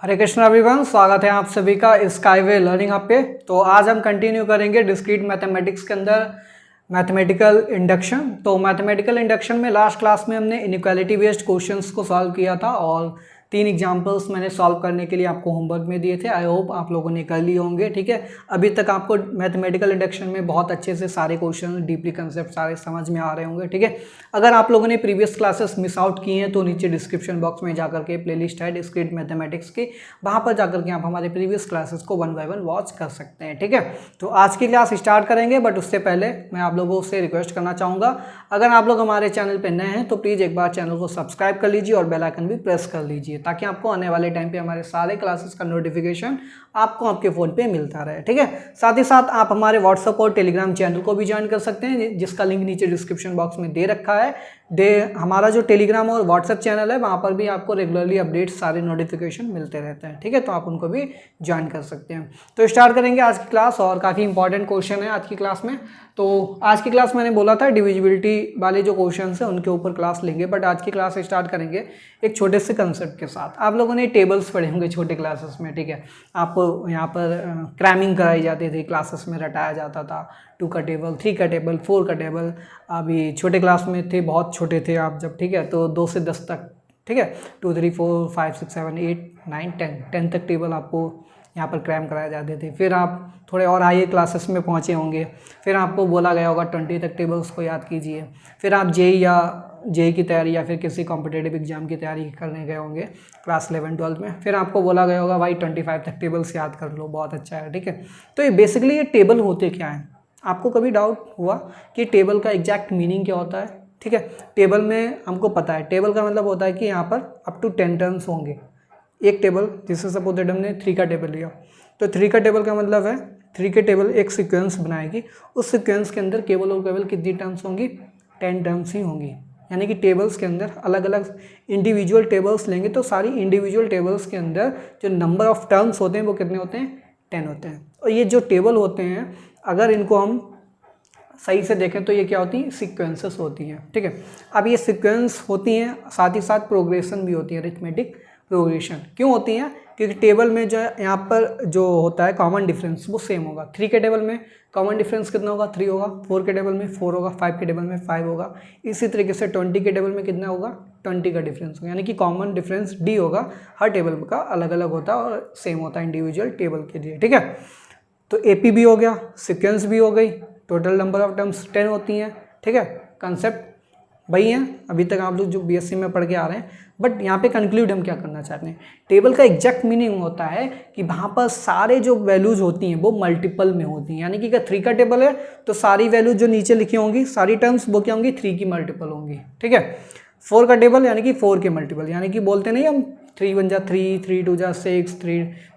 हरे Krishna everyone, स्वागत है आप सभी का स्काईवे लर्निंग हब पे। तो आज हम कंटिन्यू करेंगे डिस्क्रीट मैथमेटिक्स के अंदर मैथमेटिकल इंडक्शन। तो मैथमेटिकल इंडक्शन में लास्ट क्लास में हमने इनइक्वालिटी बेस्ड क्वेश्चंस को सॉल्व किया था और 3 एग्जांपल्स मैंने सॉल्व करने के लिए आपको होमवर्क में दिए थे। आई होप आप लोगों ने कर लिए होंगे। ठीक है, अभी तक आपको मैथमेटिकल इंडक्शन में बहुत अच्छे से सारे क्वेश्चन डीपली कंसेप्ट सारे समझ में आ रहे होंगे। ठीक है, अगर आप लोगों ने प्रीवियस क्लासेस मिस आउट किए हैं तो नीचे डिस्क्रिप्शन बॉक्स में जाकर के प्लेलिस्ट है डिस्क्रीट मैथमेटिक्स की, वहाँ पर जाकर के आप हमारे प्रीवियस क्लासेस को 1 बाय 1 वॉच कर सकते हैं। ठीक है, तो आज की क्लास स्टार्ट करेंगे, बट उससे पहले मैं आप लोगों से रिक्वेस्ट करना चाहूँगा, अगर आप लोग हमारे चैनल पर नए हैं तो प्लीज़ एक बार चैनल को सब्सक्राइब कर लीजिए और बेल आइकन भी प्रेस कर लीजिए ताकि आपको आने वाले टाइम पे हमारे सारे क्लासेस का नोटिफिकेशन आपको आपके फ़ोन पे मिलता रहे। ठीक है, साथ ही साथ आप हमारे व्हाट्सएप और टेलीग्राम चैनल को भी ज्वाइन कर सकते हैं, जिसका लिंक नीचे डिस्क्रिप्शन बॉक्स में दे रखा है। हमारा जो टेलीग्राम और व्हाट्सएप चैनल है वहाँ पर भी आपको रेगुलरली अपडेट्स सारे नोटिफिकेशन मिलते रहते हैं। ठीक है, तो आप उनको भी ज्वाइन कर सकते हैं। तो स्टार्ट करेंगे आज की क्लास और काफ़ी इंपॉर्टेंट क्वेश्चन है आज की क्लास में। तो आज की क्लास मैंने बोला था डिविजिबिलिटी वाले जो क्वेश्चन है उनके ऊपर क्लास लेंगे, बट आज की क्लास स्टार्ट करेंगे एक छोटे से कंसेप्ट के साथ। आप लोगों ने टेबल्स पढ़े होंगे छोटे क्लासेस में। ठीक है, आपको यहाँ पर क्रैमिंग कराई जाती थी, क्लासेस में रटाया जाता था 2 का टेबल, 3 का टेबल, 4 का टेबल। अभी छोटे क्लास में थे, बहुत छोटे थे आप जब। ठीक है, तो 2 से 10 तक। ठीक है, 2 3 4 5 6 7 8 9 10 तक टेबल आपको यहाँ पर क्रैम कराए जाते थे। फिर आप थोड़े और हाई क्लासेस में पहुँचे होंगे, फिर आपको बोला गया होगा 20 तक टेबल्स को याद कीजिए। फिर आप जेई की तैयारी या फिर किसी कॉम्पिटिटिव एग्जाम की तैयारी करने गए होंगे क्लास 11 12 में, फिर आपको बोला गया होगा भाई 25 तक टेबल्स याद कर लो, बहुत अच्छा है। ठीक है, तो ये बेसिकली ये टेबल होते क्या हैं? आपको कभी डाउट हुआ कि टेबल का एग्जैक्ट मीनिंग क्या होता है? ठीक है, टेबल में हमको पता है, टेबल का मतलब होता है कि यहाँ पर अप टू 10 टर्म्स होंगे। एक टेबल, जैसे सपोज दैट हमने 3 का टेबल लिया, तो 3 का टेबल का मतलब है 3 के टेबल एक सीक्वेंस बनाएगी, उस सीक्वेंस के अंदर केवल और केवल कितनी टर्म्स होंगी? 10 टर्म्स ही होंगी। यानी कि टेबल्स के अंदर अलग अलग इंडिविजुअल टेबल्स लेंगे तो सारी इंडिविजुअल टेबल्स के अंदर जो नंबर ऑफ टर्म्स होते हैं वो कितने होते हैं? 10 होते हैं। और ये जो टेबल होते हैं, अगर इनको हम सही से देखें तो ये क्या होती हैं? सीक्वेंसेस होती हैं। ठीक है, अब ये सीक्वेंस होती हैं, साथ ही साथ प्रोग्रेशन भी होती है, अरिथमेटिक प्रोग्रेशन। क्यों होती हैं? क्योंकि टेबल में जो यहाँ पर जो होता है कॉमन डिफरेंस वो सेम होगा। 3 के टेबल में कॉमन डिफरेंस कितना होगा? 3 होगा। 4 के टेबल में 4 होगा। 5 के टेबल में 5 होगा। इसी तरीके से 20 के टेबल में कितना होगा? 20 का डिफरेंस होगा। यानी कि कॉमन डिफरेंस डी होगा। हर टेबल का अलग अलग होता है और सेम होता है इंडिविजुअल टेबल के लिए। ठीक है, तो एपी भी हो गया, सीक्वेंस भी हो गई, टोटल नंबर ऑफ टर्म्स 10 होती हैं। ठीक है, कंसेप्ट वही हैं अभी तक आप लोग जो बीएससी में पढ़ के आ रहे हैं, बट यहाँ पे कंक्लूड हम क्या करना चाहते हैं? टेबल का एग्जैक्ट मीनिंग होता है कि वहाँ पर सारे जो वैल्यूज होती हैं वो मल्टीपल में होती हैं। यानी कि अगर 3 का टेबल है तो सारी वैल्यूज जो नीचे लिखी होंगी, सारी टर्म्स वो क्या होंगी? 3 की मल्टीपल होंगी। ठीक है, 4 का टेबल यानी कि 4 के मल्टीपल, यानी कि बोलते नहीं हम 3 1 जा 3, 3 2 जा 6,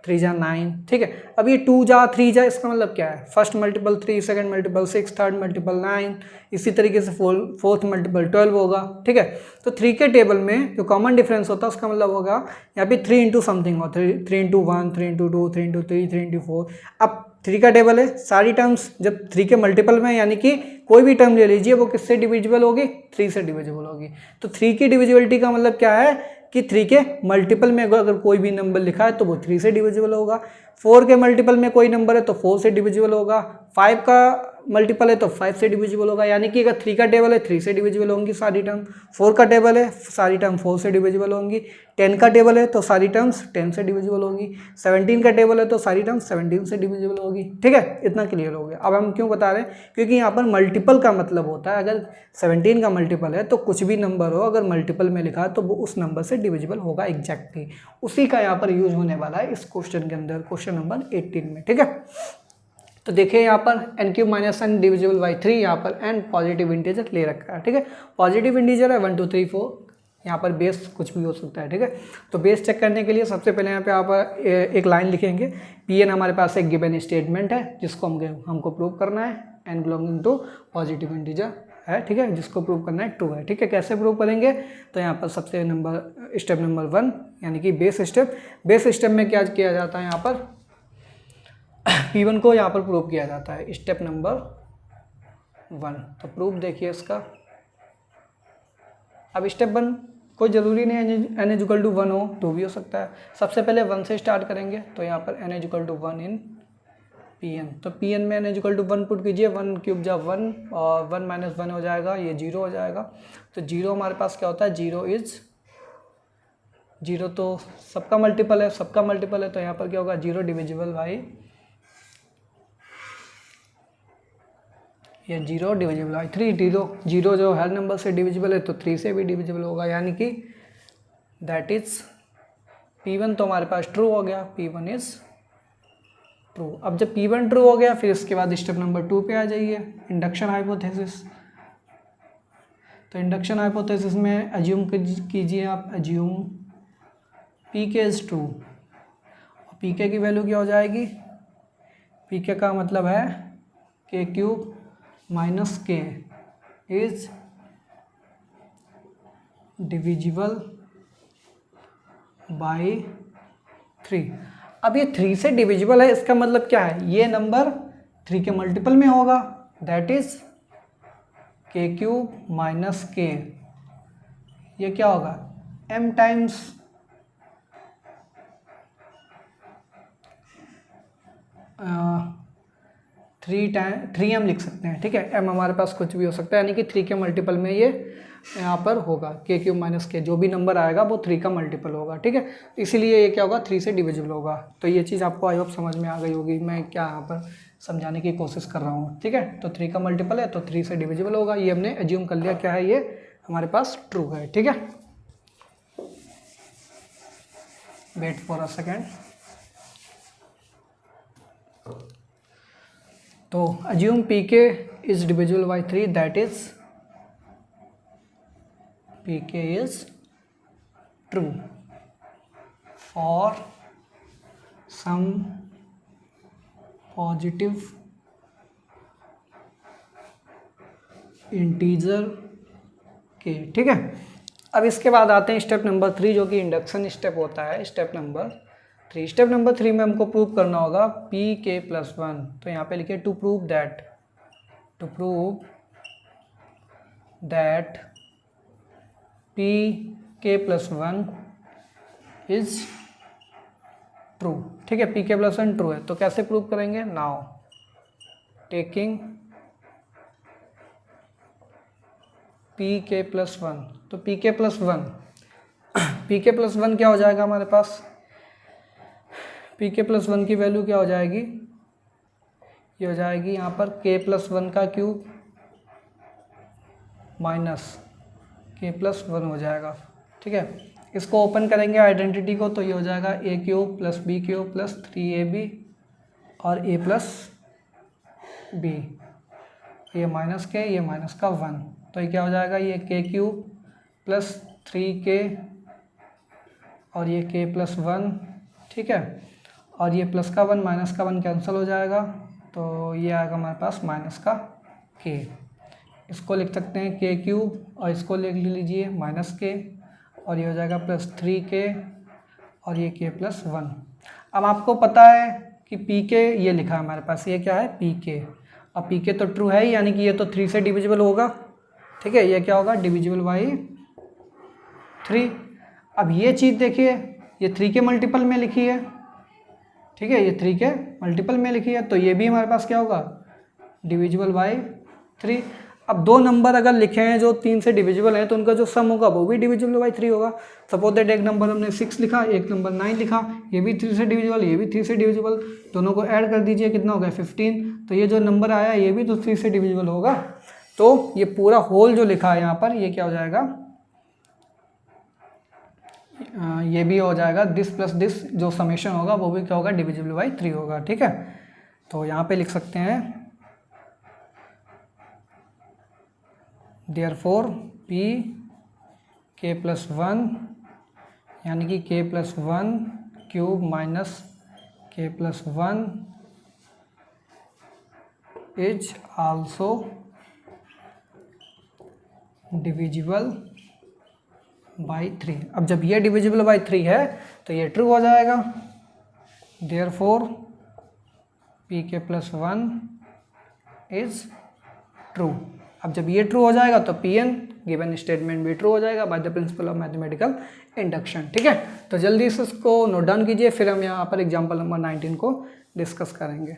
3 जा 9। ठीक है, अब ये 2 जा 3 जा इसका मतलब क्या है? First multiple 3, second multiple 6, third multiple 9, इसी तरीके से फोर्थ मल्टीपल 12 होगा। ठीक है, तो 3 के टेबल में जो कॉमन डिफरेंस होता है उसका मतलब होगा यहाँ पे 3 इंटू समथिंग होगा, 3 इंटू 1, 3 इंटू 2, 3 इंटू 3, 3 इंटू 4। अब 3 का टेबल है, सारी टर्म्स जब 3 के मल्टीपल में, यानी कि कोई भी टर्म ले लीजिए वो किससे डिविजिबल होगी? 3 से डिविजिबल होगी। तो 3 की डिविजिबिलिटी का मतलब क्या है कि 3 के मल्टीपल में अगर कोई भी नंबर लिखा है तो वो 3 से डिविजिबल होगा। 4 के मल्टीपल में कोई नंबर है तो 4 से डिविजिबल होगा। 5 का मल्टीपल है तो 5 से डिविजिबल होगा। यानी कि अगर 3 का टेबल है 3 से डिविजिबल होंगी सारी टर्म, 4 का टेबल है सारी टर्म 4 से डिविजिबल होंगी, 10 का टेबल है तो सारी टर्म्स 10 से डिविजिबल होंगी, 17 का टेबल है तो सारी टर्म्स 17 से डिविजिबल होगी। ठीक है, इतना क्लियर हो गया। अब हम क्यों बता रहे हैं? क्योंकि यहाँ पर मल्टीपल का मतलब होता है, अगर 17 का मल्टीपल है तो कुछ भी नंबर हो अगर मल्टीपल में लिखा है तो वो उस नंबर से डिविजिबल होगा एग्जैक्टली। उसी का यहाँ पर यूज होने वाला है इस क्वेश्चन के अंदर, क्वेश्चन नंबर 18 में। ठीक है, तो देखिए यहाँ पर n³ - n डिविजिबल बाई 3, यहाँ पर n पॉजिटिव इंटीजर ले रखा है। ठीक है, पॉजिटिव इंटीजर है 1 2 3 4, यहाँ पर बेस कुछ भी हो सकता है। ठीक है, तो बेस चेक करने के लिए सबसे पहले यहाँ पे आप एक लाइन लिखेंगे। Pn हमारे पास एक गिवन स्टेटमेंट है जिसको हमको प्रूव करना है, n belonging to positive integer है। ठीक है, जिसको प्रूव करना है 2 है। ठीक है, कैसे प्रूव करेंगे? तो यहाँ पर सबसे स्टेप नंबर 1 यानी कि बेस स्टेप में क्या किया जाता है? यहाँ पर P1 को यहाँ पर प्रूव किया जाता है, स्टेप नंबर 1। तो प्रूफ देखिए इसका। अब स्टेप 1 कोई ज़रूरी नहीं है n इज इक्वल टू 1 हो तो भी हो सकता है। सबसे पहले 1 से स्टार्ट करेंगे, तो यहाँ पर n is equal to 1 in Pn, तो Pn में n is equal to 1 put कीजिए, 1 क्यूब जा 1 और 1 माइनस 1 हो जाएगा, ये 0 हो जाएगा। तो 0 हमारे पास क्या होता है, 0 इज 0 तो सबका मल्टीपल है, सबका मल्टीपल है, तो यहाँ पर क्या होगा 0 डिविजिबल बाई ये 0 डिविजिबल बाई 3। 0 जो हर नंबर से डिविजिबल है तो 3 से भी डिविजिबल होगा, यानी कि दैट इज P1 तो हमारे पास ट्रू हो गया, P1 इज ट्रू। अब जब P1 ट्रू हो गया, फिर इसके बाद स्टेप नंबर 2 पे आ जाइए, इंडक्शन हाइपोथेसिस। तो इंडक्शन हाइपोथेसिस में अज्यूम कीजिए आप, assume Pk is true. Pk की वैल्यू क्या हो जाएगी, Pk का मतलब है k cube minus k is divisible by 3। अब ये 3 से डिविजिबल है, इसका मतलब क्या है, ये नंबर 3 के मल्टीपल में होगा, that is k cube minus k, ये क्या होगा m टाइम्स 3m लिख सकते हैं, ठीक है। m हमारे पास कुछ भी हो सकता है, यानी कि 3 के मल्टीपल में ये यहाँ पर होगा, k क्यूब माइनस k, जो भी नंबर आएगा वो 3 का मल्टीपल होगा, ठीक है। इसीलिए ये क्या होगा 3 से डिविजिबल होगा। तो ये चीज़ आपको आई होप समझ में आ गई होगी, मैं क्या यहाँ पर समझाने की कोशिश कर रहा हूँ, ठीक है। तो 3 का मल्टीपल है तो 3 से डिविजिबल होगा, ये हमने एज्यूम कर लिया, क्या है ये हमारे पास ट्रू है, ठीक है। Wait for a second. तो assume Pk is divisible by 3, that is Pk is true for some positive integer k, ठीक है। अब इसके बाद आते हैं स्टेप नंबर 3, जो कि इंडक्शन स्टेप होता है, स्टेप नंबर 3। स्टेप नंबर 3 में हमको प्रूव करना होगा Pk प्लस 1। तो यहाँ पे लिखिए to prove that Pk plus 1 is true, ठीक है। Pk प्लस 1 ट्रू है, तो कैसे प्रूव करेंगे, नाउ टेकिंग Pk प्लस 1, तो Pk प्लस 1 Pk प्लस 1 क्या हो जाएगा हमारे पास, Pk प्लस 1 की वैल्यू क्या हो जाएगी, ये हो जाएगी यहाँ पर k प्लस 1 का क्यूब माइनस k प्लस 1 हो जाएगा, ठीक है। इसको ओपन करेंगे आइडेंटिटी को, तो ये हो जाएगा a cube plus b cube plus 3ab और a प्लस b, ये माइनस k, ये माइनस का 1, तो ये क्या हो जाएगा, ये k क्यूब प्लस 3k और ये k प्लस 1, ठीक है। और ये प्लस का 1 माइनस का 1 कैंसिल हो जाएगा, तो ये आएगा हमारे पास माइनस का k। इसको लिख सकते हैं k क्यूब और इसको लिख लीजिए माइनस k, और ये हो जाएगा प्लस 3k और ये k प्लस 1। अब आपको पता है कि Pk ये लिखा है हमारे पास, ये क्या है Pk, अब Pk तो ट्रू है ही, यानी कि ये तो 3 से डिविजिबल होगा, ठीक है। ये क्या होगा डिविजिबल बाई 3। अब ये चीज़ देखिए, ये 3 के मल्टीपल में लिखी है, ठीक है, ये 3 के मल्टीपल में लिखी है, तो ये भी हमारे पास क्या होगा डिविजिबल बाई 3। अब दो नंबर अगर लिखे हैं जो 3 से डिविजिबल हैं, तो उनका जो सम होगा वो भी डिविजिबल बाई 3 होगा। सपोज दैट एक नंबर हमने 6 लिखा, एक नंबर 9 लिखा, ये भी 3 से डिविजिबल, ये भी 3 से डिविजिबल, दोनों को ऐड कर दीजिए, कितना हो गया 15। तो ये जो नंबर आया ये भी तो 3 से डिविजिबल होगा। तो ये पूरा होल जो लिखा है यहाँ पर, ये क्या हो जाएगा, ये भी हो जाएगा दिस प्लस दिस, जो समेशन होगा वो भी क्या होगा डिविजिबल बाई 3 होगा, ठीक है। तो यहाँ पे लिख सकते हैं देयरफॉर Pk प्लस 1, यानी कि k plus 1 cube minus k plus 1 is also divisible by 3। अब जब ये डिविजिबल बाई 3 है तो ये ट्रू हो जाएगा, therefore Pk plus 1 is true. अब जब ये ट्रू हो जाएगा तो Pn गिवन स्टेटमेंट भी ट्रू हो जाएगा by the principle of mathematical induction. ठीक है, तो जल्दी से इसको नोट डाउन कीजिए, फिर हम यहाँ पर एग्जाम्पल नंबर 19 को डिस्कस करेंगे।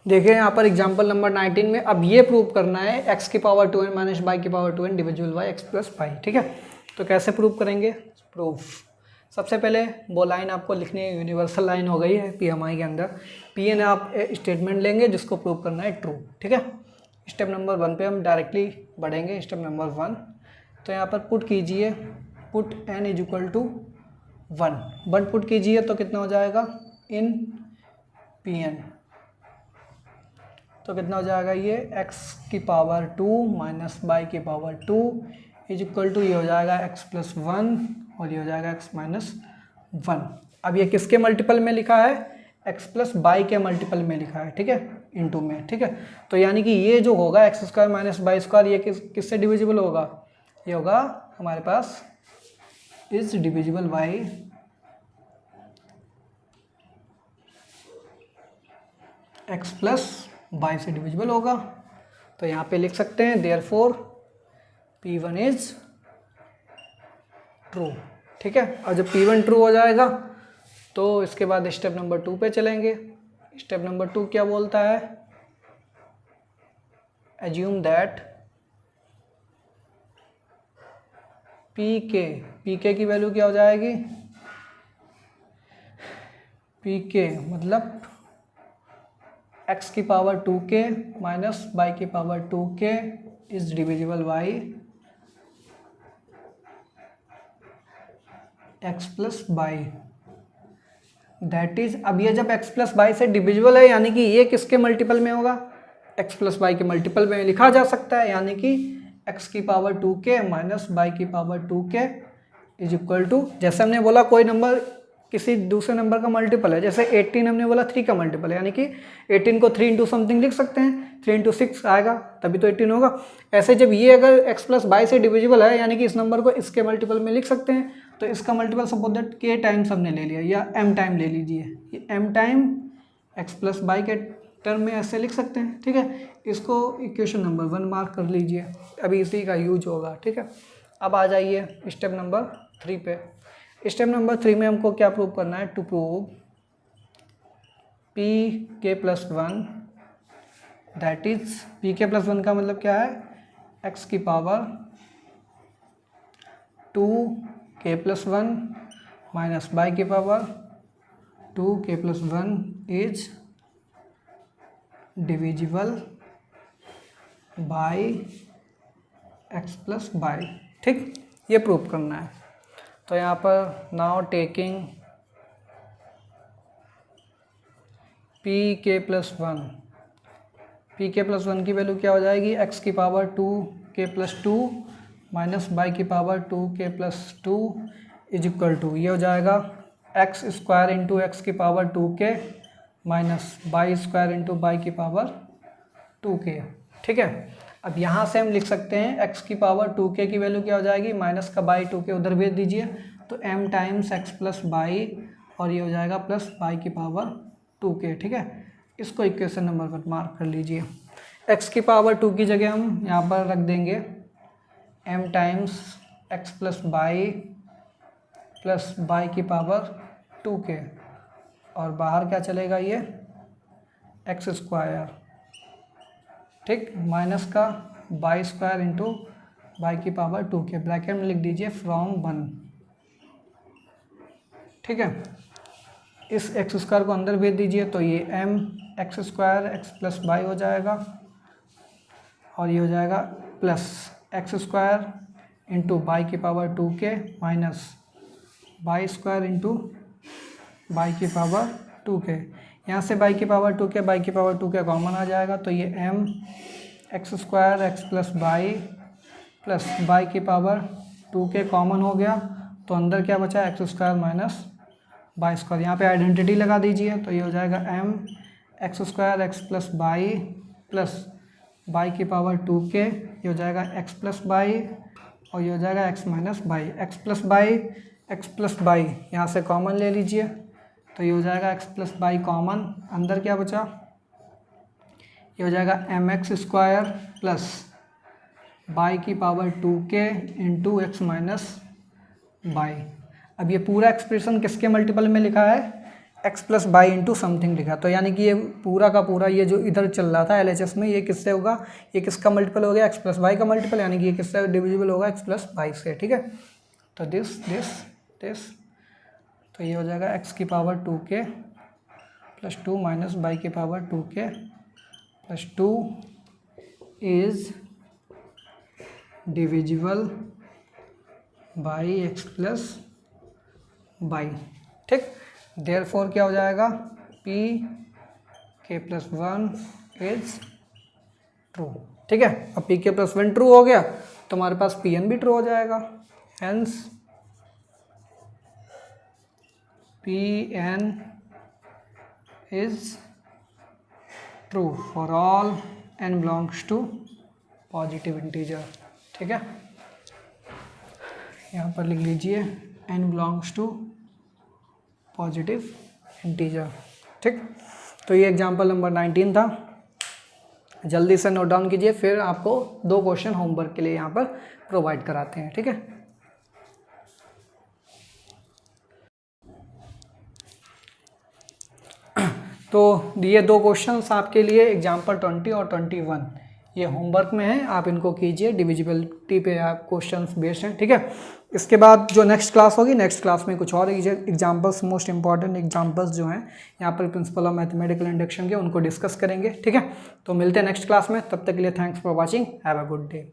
देखिए यहाँ पर एग्जाम्पल नंबर 19 में अब ये प्रूव करना है x की पावर 2n माइनस y की power 2n divisible by x plus y। ठीक है, तो कैसे प्रूव करेंगे? प्रूफ सबसे पहले वो लाइन आपको लिखनी है, यूनिवर्सल लाइन हो गई है PMI के अंदर। Pn आप स्टेटमेंट लेंगे जिसको प्रूव करना है ट्रू। ठीक है, स्टेप नंबर 1 पे हम डायरेक्टली बढ़ेंगे। स्टेप नंबर 1, तो यहाँ पर पुट कीजिए, put n is equal to 1 put कीजिए तो कितना हो जाएगा इन Pn, तो कितना हो जाएगा ये x की पावर 2 माइनस वाई की पावर 2 इज इक्वल टू ये हो जाएगा x प्लस 1 और ये हो जाएगा x माइनस 1। अब ये किसके मल्टीपल में लिखा है? x प्लस वाई के मल्टीपल में लिखा है। ठीक है, इनटू में। ठीक है, तो यानी कि ये जो होगा x square minus y square ये किससे डिविजिबल होगा? ये होगा हमारे पास is divisible by x plus y से डिविजिबल होगा। तो यहाँ पे लिख सकते हैं देयरफॉर P1 इज ट्रू। ठीक है, और जब P1 ट्रू हो जाएगा तो इसके बाद स्टेप नंबर 2 पे चलेंगे। स्टेप नंबर 2 क्या बोलता है? एज्यूम दैट पीके की वैल्यू क्या हो जाएगी? पीके मतलब x की पावर 2k माइनस y की power 2k is divisible by x plus y. That is, अब ये जब x प्लस बाई से डिविजिबल है यानी कि ये किसके मल्टीपल में होगा? x प्लस बाई के मल्टीपल में लिखा जा सकता है, यानी कि x की पावर 2k माइनस y की power 2k is equal to, जैसे हमने बोला कोई नंबर किसी दूसरे नंबर का मल्टीपल है, जैसे 18 हमने बोला 3 का मल्टीपल है, यानी कि 18 को 3 इंटू समथिंग लिख सकते हैं, 3 इंटू 6 आएगा तभी तो 18 होगा। ऐसे जब ये अगर x प्लस बाई से डिविजिबल है यानी कि इस नंबर को इसके मल्टीपल में लिख सकते हैं, तो इसका multiple suppose that k times हमने ले लिया या m टाइम ले लीजिए, ये m time x plus y के टर्म में ऐसे लिख सकते हैं। ठीक है, इसको इक्वेशन नंबर 1 मार्क कर लीजिए, अभी इसी का यूज होगा। ठीक है, अब आ जाइए स्टेप नंबर 3 पे। स्टेप नंबर 3 में हमको क्या प्रूव करना है? To prove pk plus 1 that is, pk plus 1 का मतलब क्या है? x की power 2k plus 1 minus y की power 2k plus 1 is divisible by x plus y. ठीक, ये प्रूव करना है। तो यहाँ पर नाउ टेकिंग pk प्लस 1 की वैल्यू क्या हो जाएगी? x की power 2k plus 2 minus y की power 2k plus 2 is equal to, ये हो जाएगा x स्क्वायर इंटू एक्स की power 2k minus y square into y की पावर 2k। ठीक है, अब यहाँ से हम लिख सकते हैं x की पावर 2k की वैल्यू क्या हो जाएगी? माइनस का बाई 2k उधर भेज दीजिए तो m times x plus by और ये हो जाएगा प्लस वाई की पावर 2k। ठीक है, इसको इक्वेशन नंबर 1 मार्क कर लीजिए। x की पावर 2 की जगह हम यहाँ पर रख देंगे m times x plus y plus y की पावर 2k और बाहर क्या चलेगा? ये x स्क्वायर, ठीक, माइनस का वाई स्क्वायर इंटू वाई की पावर 2k, ब्रैकेट में लिख दीजिए फ्रॉम 1। ठीक है, इस x स्क्वायर को अंदर भेज दीजिए तो ये m x square x plus y हो जाएगा और ये हो जाएगा plus x square into y की power 2k minus y square into y की पावर 2k। यहाँ से वाई की पावर 2k वाई की पावर 2k कॉमन आ जाएगा तो ये m x square x plus y plus y की पावर 2k कॉमन हो गया तो अंदर क्या बचा? X square minus y square. यहाँ पे आइडेंटिटी लगा दीजिए तो ये हो जाएगा m x square x plus y plus y की पावर 2k, ये हो जाएगा एक्स प्लस वाई और ये हो जाएगा x minus y. X plus y यहाँ से कॉमन ले लीजिए तो ये हो जाएगा एक्स प्लस बाई कॉमन, अंदर क्या बचा, ये हो जाएगा M x square plus y की power 2k into x minus y. अब ये पूरा एक्सप्रेशन किसके मल्टीपल में लिखा है, x plus y into something लिखा, तो यानी कि ये पूरा का पूरा ये जो इधर चल रहा था LHS में, ये किससे होगा, ये किसका मल्टीपल हो गया, एक्स प्लस बाई का मल्टीपल, यानी कि ये किससे डिविजिबल होगा, एक्स प्लस बाई से। ठीक है, तो दिस, तो ये हो जाएगा एक्स की power 2k plus 2 minus y की power 2k plus 2 is divisible by x plus y. ठीक, देयरफॉर क्या हो जाएगा, पी के प्लस 1 इज ट्रू। ठीक है, अब पी के प्लस 1 ट्रू हो गया तो हमारे पास पी एन भी ट्रू हो जाएगा, hence P n is true for all n belongs to positive integer. ठीक है, यहाँ पर लिख लीजिए n belongs to positive integer. ठीक, तो ये एग्जांपल नंबर 19 था, जल्दी से नोट डाउन कीजिए, फिर आपको 2 क्वेश्चन होमवर्क के लिए यहाँ पर प्रोवाइड कराते हैं। ठीक है, तो ये 2 क्वेश्चंस आपके लिए एग्जांपल 20 और 21 ये होमवर्क में है, आप इनको कीजिए, डिविजिबिलिटी पे आप क्वेश्चंस बेस्ड हैं। ठीक है, इसके बाद जो नेक्स्ट क्लास होगी, नेक्स्ट क्लास में कुछ और एग्जांपल्स, मोस्ट इंपॉर्टेंट एग्जांपल्स जो हैं यहाँ पर प्रिंसिपल ऑफ मैथमेटिकल इंडक्शन के, उनको डिस्कस करेंगे। ठीक है, तो मिलते हैं नेक्स्ट क्लास में, तब तक के लिए thanks for watching, have a good day.